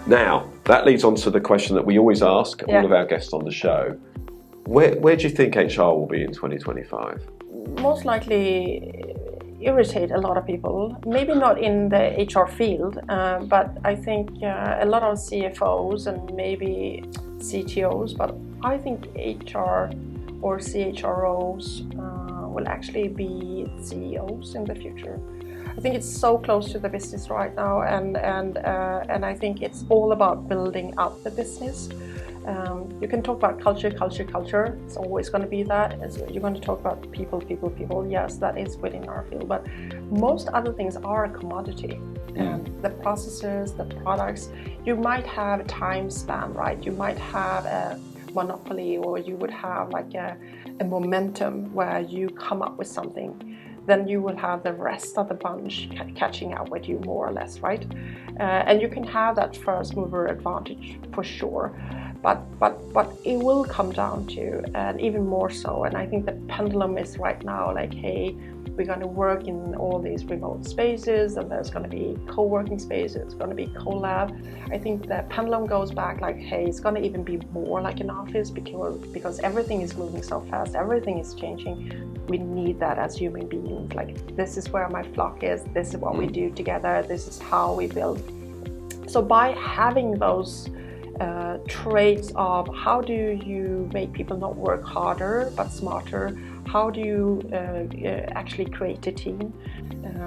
Now, that leads on to the question that we always ask all of our guests on the show. Where do you think HR will be in 2025? Most likely irritate a lot of people. Maybe not in the HR field, but I think a lot of CFOs and maybe CTOs, but I think HR or CHROs will actually be CEOs in the future. I think it's so close to the business right now, and I think it's all about building up the business. You can talk about culture. It's always going to be that. You're going to talk about people. Yes, that is within our field, but most other things are a commodity. The processes, the products. You might have a time span, right? You might have a monopoly, or you would have like a momentum where you come up with something. Then you will have the rest of the bunch catching up with you more or less, right? And you can have that first mover advantage for sure. But it will come down to, and even more so, and I think the pendulum is right now like, hey, we're going to work in all these remote spaces, and there's going to be co-working spaces, it's going to be collab. I think the pendulum goes back like, hey, it's going to even be more like an office because everything is moving so fast, everything is changing. We need that as human beings. Like, this is where my flock is, this is what we do together, this is how we build. So by having those traits of how do you make people not work harder but smarter, how do you actually create a team,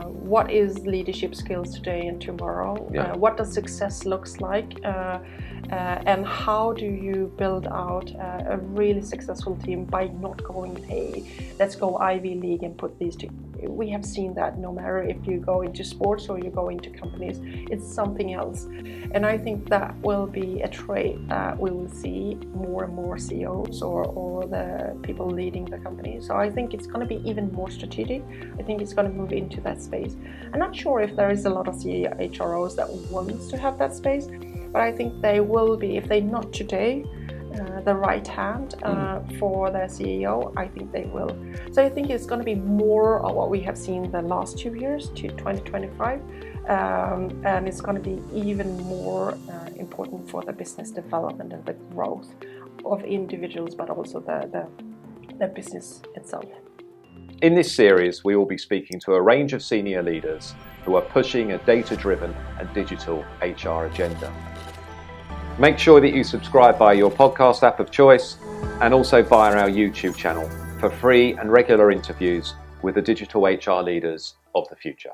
what is leadership skills today and tomorrow, what does success looks like, and how do you build out a really successful team by not going, hey, let's go Ivy League and put these two. We have seen that no matter if you go into sports or you go into companies, it's something else. And I think that will be a trait that we will see more and more CEOs or the people leading the company. So I think it's going to be even more strategic. I think it's going to move into that space. I'm not sure if there is a lot of CHROs that wants to have that space, but I think they will be, if they not today, the right hand for the CEO, I think they will. So I think it's going to be more of what we have seen the last 2 years to 2025, and it's going to be even more important for the business development and the growth of individuals, but also the business itself. In this series, we will be speaking to a range of senior leaders who are pushing a data-driven and digital HR agenda. Make sure that you subscribe via your podcast app of choice and also via our YouTube channel for free and regular interviews with the digital HR leaders of the future.